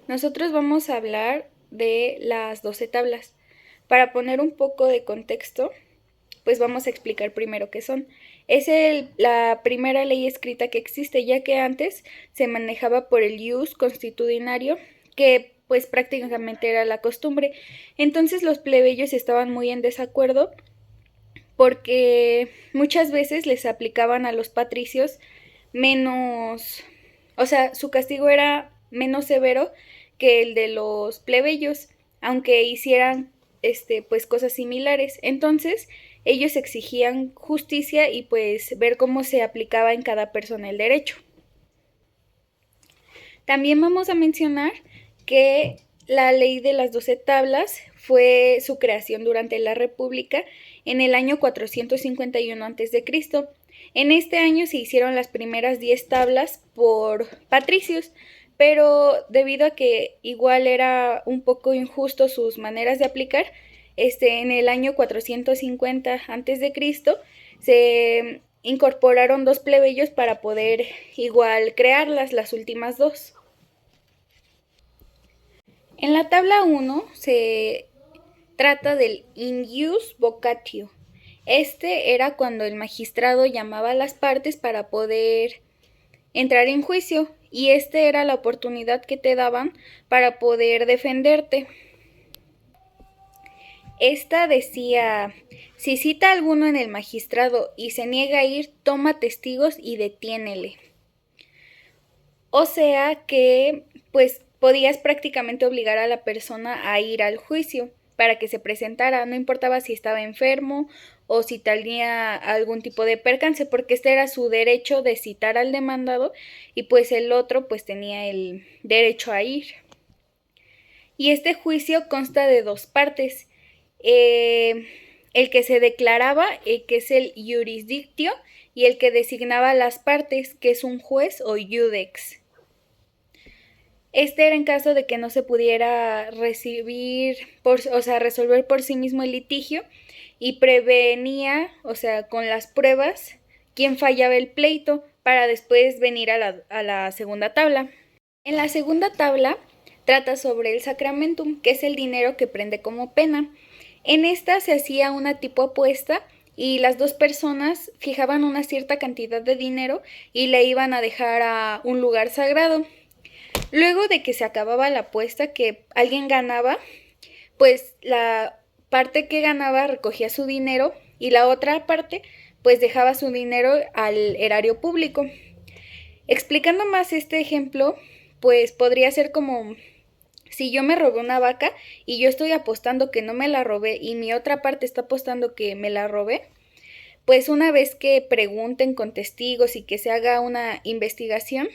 Nosotros vamos a hablar de las 12 tablas. Para poner un poco de contexto, pues vamos a explicar primero qué son. Es la primera ley escrita que existe, ya que antes se manejaba por el ius constitucionario, que pues prácticamente era la costumbre. Entonces los plebeyos estaban muy en desacuerdo porque muchas veces les aplicaban a los patricios menos, o sea, su castigo era menos severo que el de los plebeyos, aunque hicieran pues cosas similares. Entonces, ellos exigían justicia y pues ver cómo se aplicaba en cada persona el derecho. También vamos a mencionar que la ley de las 12 tablas fue su creación durante la República en el año 451 a.C. En este año se hicieron las primeras 10 tablas por patricios, pero debido a que igual era un poco injusto sus maneras de aplicar, en el año 450 a.C. se incorporaron 2 plebeyos para poder igual crearlas, las últimas 2. En la tabla 1 se trata del in ius vocatio. Este era cuando el magistrado llamaba a las partes para poder entrar en juicio, y este era la oportunidad que te daban para poder defenderte. Esta decía: si cita a alguno en el magistrado y se niega a ir, toma testigos y detiénele. O sea que pues podías prácticamente obligar a la persona a ir al juicio para que se presentara, no importaba si estaba enfermo o si tenía algún tipo de percance, porque este era su derecho de citar al demandado y pues el otro pues tenía el derecho a ir. Y este juicio consta de 2 partes. El que se declaraba, que es el jurisdictio, y el que designaba las partes, que es un juez o iudex. Este era en caso de que no se pudiera resolver por sí mismo el litigio, y prevenía, o sea, con las pruebas, quién fallaba el pleito para después venir a la segunda tabla. En la segunda tabla trata sobre el sacramentum, que es el dinero que prende como pena. En esta se hacía una tipo apuesta y las 2 personas fijaban una cierta cantidad de dinero y le iban a dejar a un lugar sagrado. Luego de que se acababa la apuesta, que alguien ganaba, pues la parte que ganaba recogía su dinero y la otra parte pues dejaba su dinero al erario público. Explicando más este ejemplo, pues podría ser como si yo me robé una vaca y yo estoy apostando que no me la robé y mi otra parte está apostando que me la robé, pues una vez que pregunten con testigos y que se haga una investigación,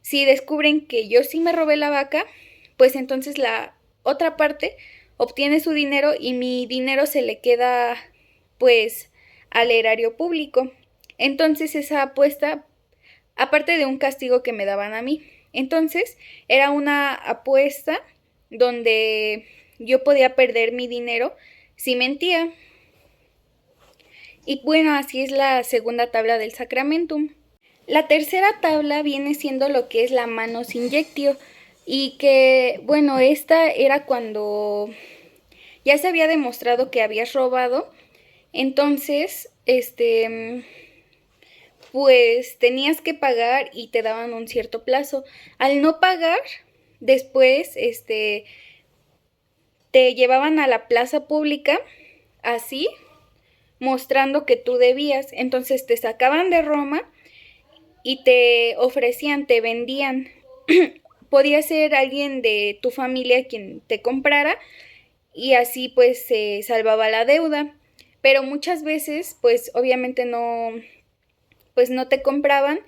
si descubren que yo sí me robé la vaca, pues entonces la otra parte obtiene su dinero y mi dinero se le queda pues al erario público. Entonces esa apuesta, aparte de un castigo que me daban a mí, entonces era una apuesta donde yo podía perder mi dinero si mentía. Y bueno, así es la segunda tabla del sacramentum. La tercera tabla viene siendo lo que es la manus injectio, y que, bueno, esta era cuando ya se había demostrado que habías robado, entonces, pues tenías que pagar y te daban un cierto plazo. Al no pagar, después, te llevaban a la plaza pública, así, mostrando que tú debías. Entonces te sacaban de Roma y te ofrecían, te vendían. Podía ser alguien de tu familia quien te comprara y así pues se salvaba la deuda. Pero muchas veces pues obviamente pues no te compraban,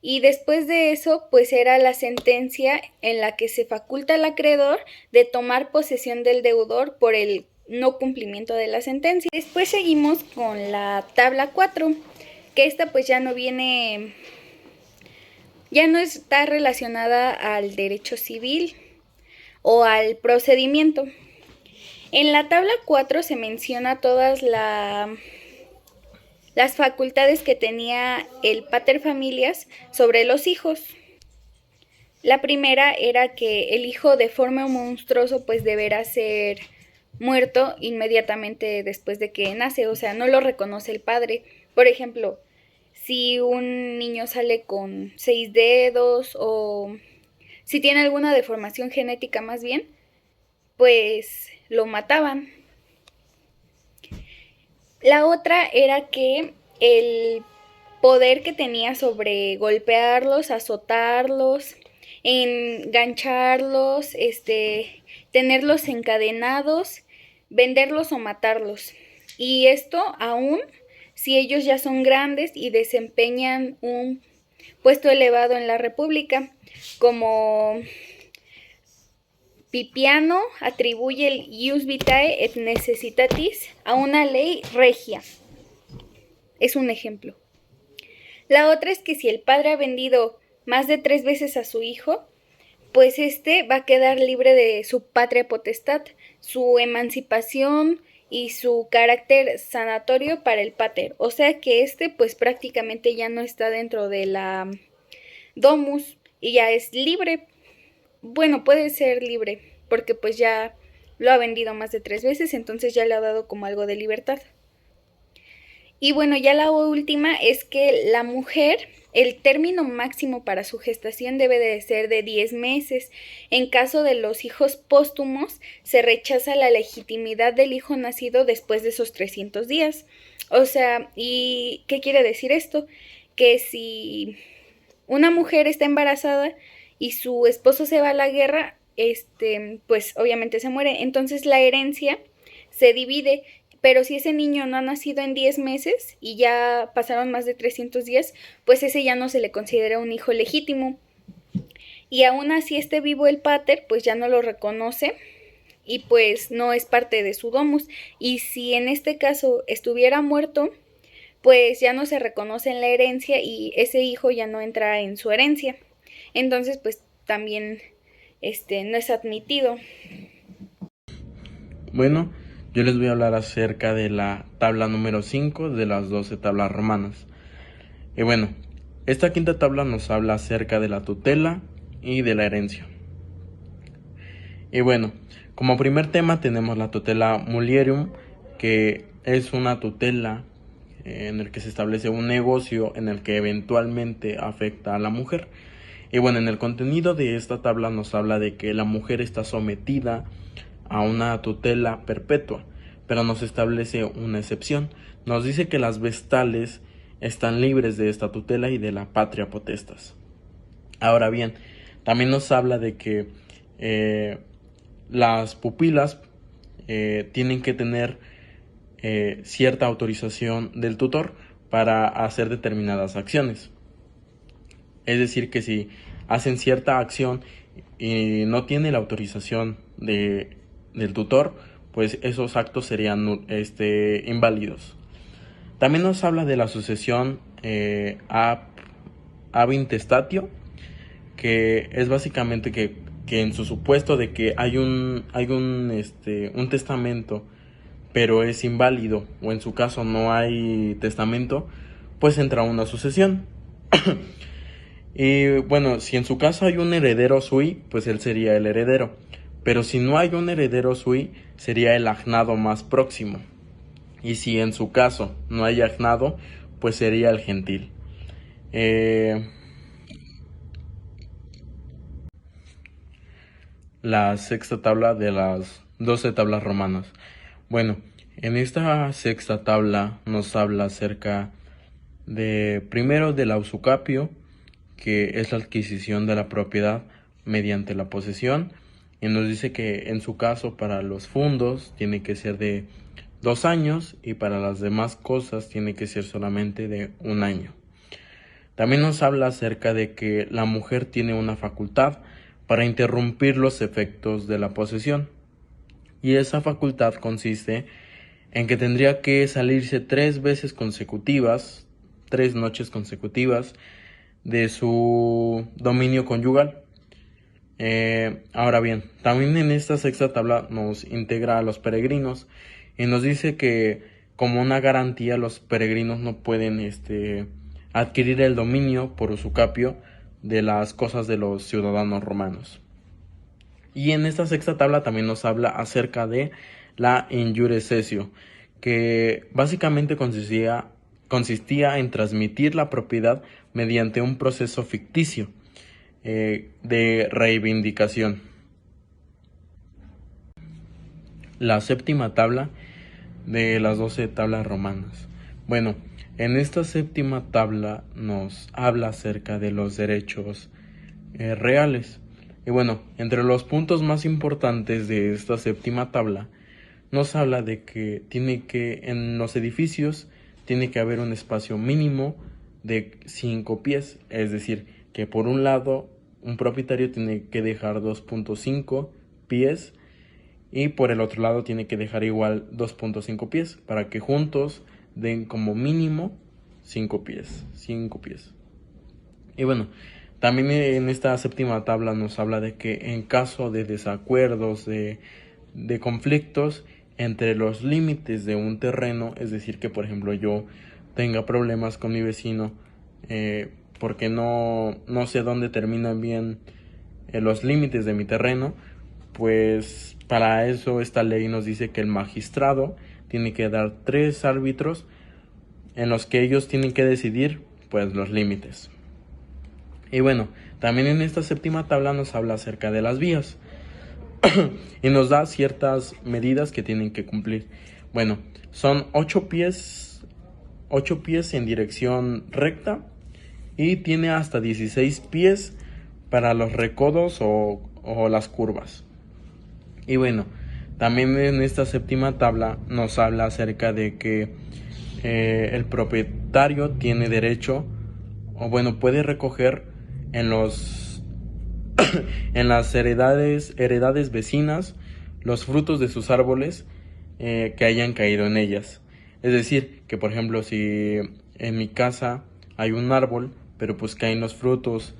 y después de eso pues era la sentencia en la que se faculta al acreedor de tomar posesión del deudor por el no cumplimiento de la sentencia. Después seguimos con la tabla 4, que esta pues ya no está relacionada al derecho civil o al procedimiento. En la tabla 4 se menciona todas las facultades que tenía el pater familias sobre los hijos. La primera era que el hijo deforme o monstruoso pues deberá ser muerto inmediatamente después de que nace, o sea, no lo reconoce el padre. Por ejemplo, si un niño sale con 6 dedos o si tiene alguna deformación genética más bien, pues lo mataban. La otra era que el poder que tenía sobre golpearlos, azotarlos, engancharlos, tenerlos encadenados, venderlos o matarlos. Y esto aún si ellos ya son grandes y desempeñan un puesto elevado en la República, como Pipiano atribuye el ius vitae et necessitatis a una ley regia. Es un ejemplo. La otra es que si el padre ha vendido más de 3 veces a su hijo, pues va a quedar libre de su patria potestad, su emancipación y su carácter sanatorio para el pater. O sea que pues prácticamente ya no está dentro de la domus y ya es libre. Bueno, puede ser libre, porque pues ya lo ha vendido más de 3 veces, entonces ya le ha dado como algo de libertad. Y bueno, ya la última es que la mujer, el término máximo para su gestación debe de ser de 10 meses. En caso de los hijos póstumos, se rechaza la legitimidad del hijo nacido después de esos 300 días. O sea, ¿y qué quiere decir esto? Que si una mujer está embarazada y su esposo se va a la guerra, pues obviamente se muere. Entonces la herencia se divide. Pero si ese niño no ha nacido en 10 meses y ya pasaron más de 300 días, pues ese ya no se le considera un hijo legítimo. Y aún así esté vivo el pater, pues ya no lo reconoce y pues no es parte de su domus. Y si en este caso estuviera muerto, pues ya no se reconoce en la herencia y ese hijo ya no entra en su herencia. Entonces, pues también no es admitido. Bueno, yo les voy a hablar acerca de la tabla número 5 de las 12 tablas romanas. Y bueno, esta quinta tabla nos habla acerca de la tutela y de la herencia. Y bueno, como primer tema tenemos la tutela mulierum, que es una tutela en el que se establece un negocio en el que eventualmente afecta a la mujer. Y bueno, en el contenido de esta tabla nos habla de que la mujer está sometida a una tutela perpetua, pero nos establece una excepción. Nos dice que las vestales están libres de esta tutela y de la patria potestas. Ahora bien, también nos habla de que las pupilas tienen que tener cierta autorización del tutor para hacer determinadas acciones. Es decir, que si hacen cierta acción y no tiene la autorización del tutor, pues esos actos serían inválidos. También nos habla de la sucesión ab intestatio, que es básicamente que en su supuesto de que hay un testamento, pero es inválido, o en su caso no hay testamento, pues entra una sucesión. Y bueno, si en su caso hay un heredero sui, pues él sería el heredero. Pero si no hay un heredero sui, sería el agnado más próximo. Y si en su caso no hay agnado, pues sería el gentil. La sexta tabla de las 12 tablas romanas. Bueno, en esta sexta tabla nos habla acerca primero del usucapio, que es la adquisición de la propiedad mediante la posesión, y nos dice que en su caso para los fundos tiene que ser de 2 años y para las demás cosas tiene que ser solamente de 1 año. También nos habla acerca de que la mujer tiene una facultad para interrumpir los efectos de la posesión, y esa facultad consiste en que tendría que salirse 3 veces consecutivas, 3 noches consecutivas de su dominio conyugal. Ahora bien, también en esta sexta tabla nos integra a los peregrinos y nos dice que como una garantía los peregrinos no pueden adquirir el dominio por usucapio de las cosas de los ciudadanos romanos. Y en esta sexta tabla también nos habla acerca de la injure cessio, que básicamente consistía en transmitir la propiedad mediante un proceso ficticio de reivindicación. La séptima tabla de las 12 tablas romanas. Bueno, en esta séptima tabla nos habla acerca de los derechos reales. Y bueno, entre los puntos más importantes de esta séptima tabla nos habla de que en los edificios tiene que haber un espacio mínimo de 5 pies, es decir, que por un lado un propietario tiene que dejar 2.5 pies y por el otro lado tiene que dejar igual 2.5 pies para que juntos den como mínimo 5 pies. Y bueno, también en esta séptima tabla nos habla de que en caso de desacuerdos, de conflictos entre los límites de un terreno, es decir, que por ejemplo yo tenga problemas con mi vecino porque no sé dónde terminan bien los límites de mi terreno, pues para eso esta ley nos dice que el magistrado tiene que dar 3 árbitros en los que ellos tienen que decidir pues los límites. Y bueno, también en esta séptima tabla nos habla acerca de las vías y nos da ciertas medidas que tienen que cumplir. Bueno, son 8 pies en dirección recta y tiene hasta 16 pies para los recodos o las curvas. Y bueno, también en esta séptima tabla nos habla acerca de que el propietario tiene derecho, o bueno, puede recoger en las heredades vecinas los frutos de sus árboles que hayan caído en ellas. Es decir, que por ejemplo, si en mi casa hay un árbol, pero pues caen los frutos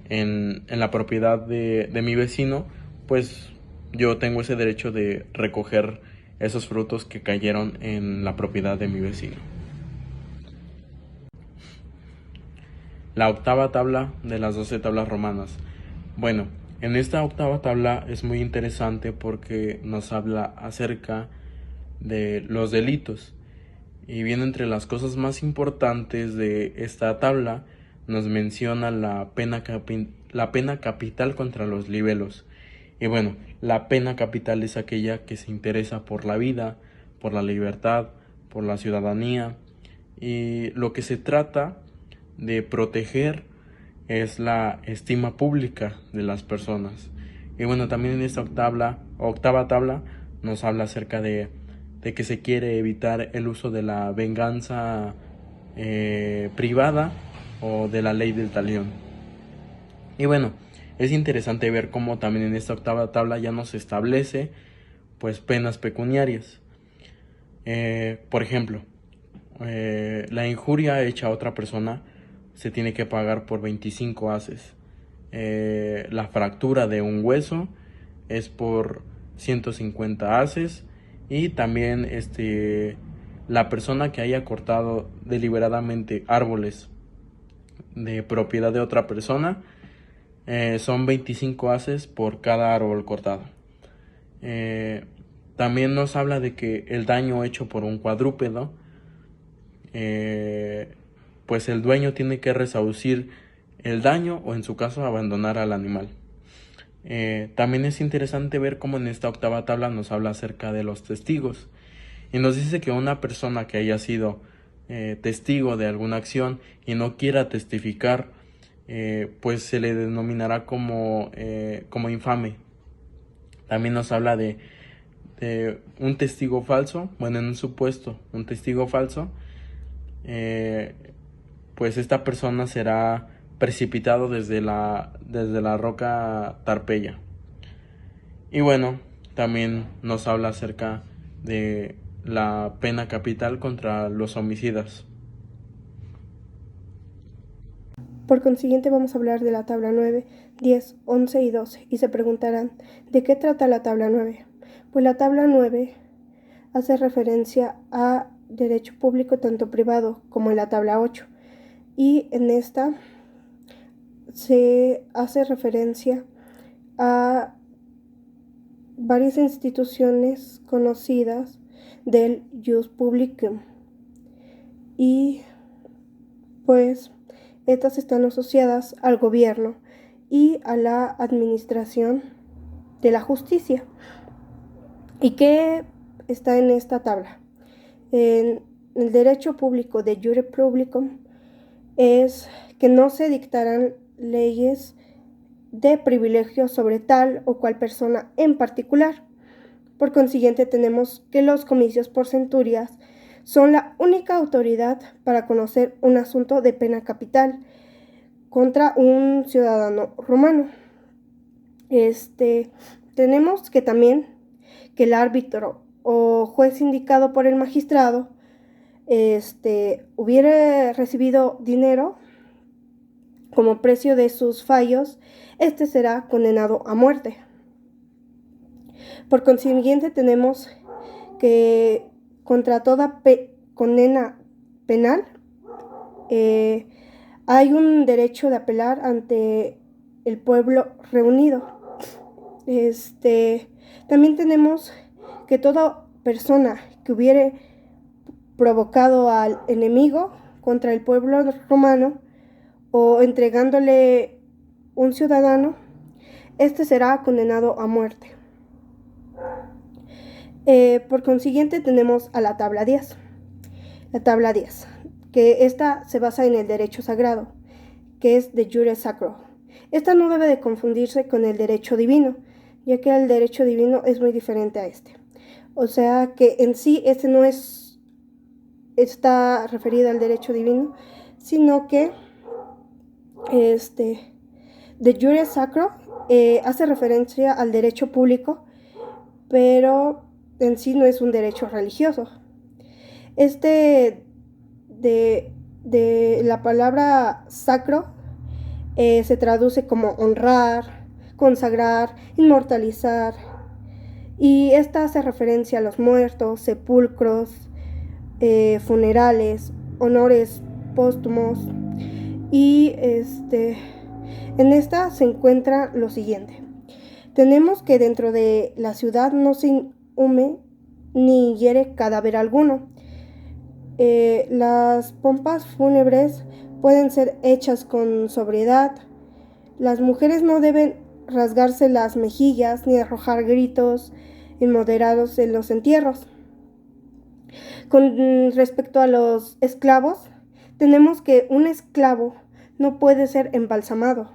en la propiedad de mi vecino, pues yo tengo ese derecho de recoger esos frutos que cayeron en la propiedad de mi vecino. La octava tabla de las 12 tablas romanas. Bueno, en esta octava tabla es muy interesante porque nos habla acerca de los delitos. Y bien, entre las cosas más importantes de esta tabla nos menciona la pena capital contra los libelos. Y bueno, la pena capital es aquella que se interesa por la vida, por la libertad, por la ciudadanía. Y lo que se trata de proteger es la estima pública de las personas. Y bueno, también en esta octava tabla nos habla acerca de que se quiere evitar el uso de la venganza privada o de la ley del talión. Y bueno, es interesante ver cómo también en esta octava tabla ya nos establece pues penas pecuniarias. Por ejemplo, la injuria hecha a otra persona se tiene que pagar por 25 haces. La fractura de un hueso es por 150 haces. Y también la persona que haya cortado deliberadamente árboles de propiedad de otra persona son 25 haces por cada árbol cortado. También nos habla de que el daño hecho por un cuadrúpedo, pues el dueño tiene que resarcir el daño o en su caso abandonar al animal. También es interesante ver cómo en esta octava tabla nos habla acerca de los testigos y nos dice que una persona que haya sido testigo de alguna acción y no quiera testificar, pues se le denominará como infame. También nos habla de un testigo falso, bueno, en un supuesto, un testigo falso, pues esta persona será precipitado desde la roca Tarpeya. Y bueno, también nos habla acerca de la pena capital contra los homicidas. Por consiguiente vamos a hablar de la tabla 9, 10, 11 y 12 y se preguntarán, ¿de qué trata la tabla 9? Pues la tabla 9 hace referencia a derecho público tanto privado como en la tabla 8 y en esta se hace referencia a varias instituciones conocidas del Jus Publicum y pues estas están asociadas al gobierno y a la administración de la justicia. ¿Y qué está en esta tabla? En el derecho público de Jure Publicum es que no se dictarán leyes de privilegio sobre tal o cual persona en particular. Por consiguiente, tenemos que los comicios por centurias son la única autoridad para conocer un asunto de pena capital contra un ciudadano romano. Tenemos que también que el árbitro o juez indicado por el magistrado hubiera recibido dinero como precio de sus fallos, será condenado a muerte. Por consiguiente, tenemos que contra toda condena penal hay un derecho de apelar ante el pueblo reunido. También tenemos que toda persona que hubiere provocado al enemigo contra el pueblo romano o entregándole un ciudadano, será condenado a muerte. Por consiguiente, tenemos a la tabla 10. La tabla 10, que esta se basa en el derecho sagrado, que es de jure sacro. Esta no debe de confundirse con el derecho divino, ya que el derecho divino es muy diferente a este. O sea que en sí no está referido al derecho divino, sino que de jure sacro hace referencia al derecho público, pero en sí no es un derecho religioso. De la palabra sacro se traduce como honrar, consagrar, inmortalizar, y esta hace referencia a los muertos, sepulcros, funerales, honores póstumos, y en esta se encuentra lo siguiente. Tenemos que dentro de la ciudad no se inhume ni hiere cadáver alguno. Las pompas fúnebres pueden ser hechas con sobriedad. Las mujeres no deben rasgarse las mejillas ni arrojar gritos inmoderados en los entierros. Con respecto a los esclavos, tenemos que un esclavo no puede ser embalsamado.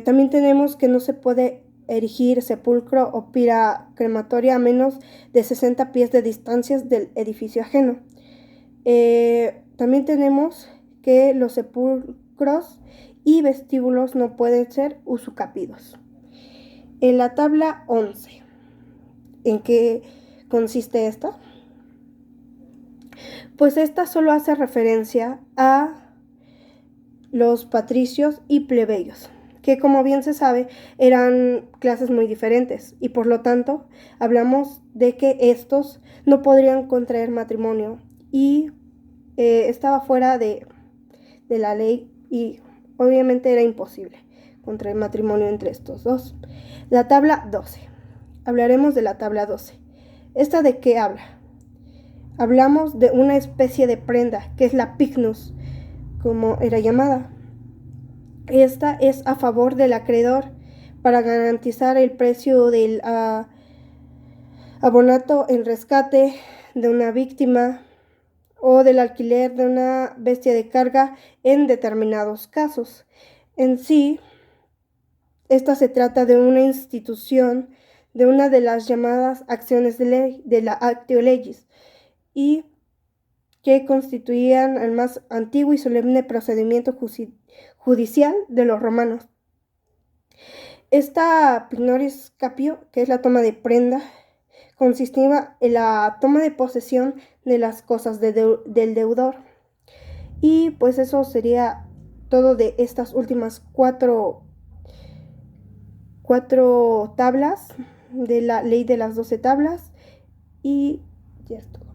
También tenemos que no se puede erigir sepulcro o pira crematoria a menos de 60 pies de distancia del edificio ajeno. También tenemos que los sepulcros y vestíbulos no pueden ser usucapidos. En la tabla 11, ¿en qué consiste esta? Pues esta solo hace referencia a los patricios y plebeyos, que como bien se sabe eran clases muy diferentes y por lo tanto hablamos de que estos no podrían contraer matrimonio y estaba fuera de la ley y obviamente era imposible contraer matrimonio entre estos dos. La tabla 12. Hablaremos de la tabla 12. ¿Esta de qué habla? Hablamos de una especie de prenda que es la pycnus, como era llamada. Esta es a favor del acreedor para garantizar el precio del abonato en rescate de una víctima o del alquiler de una bestia de carga en determinados casos. En sí, esta se trata de una institución de una de las llamadas acciones de ley, de la actio legis, y que constituían el más antiguo y solemne procedimiento judicial de los romanos. Esta pignoris capio, que es la toma de prenda, consistía en la toma de posesión de las cosas del deudor. Y pues eso sería todo de estas últimas cuatro tablas de la ley de las 12 tablas, y ya es todo.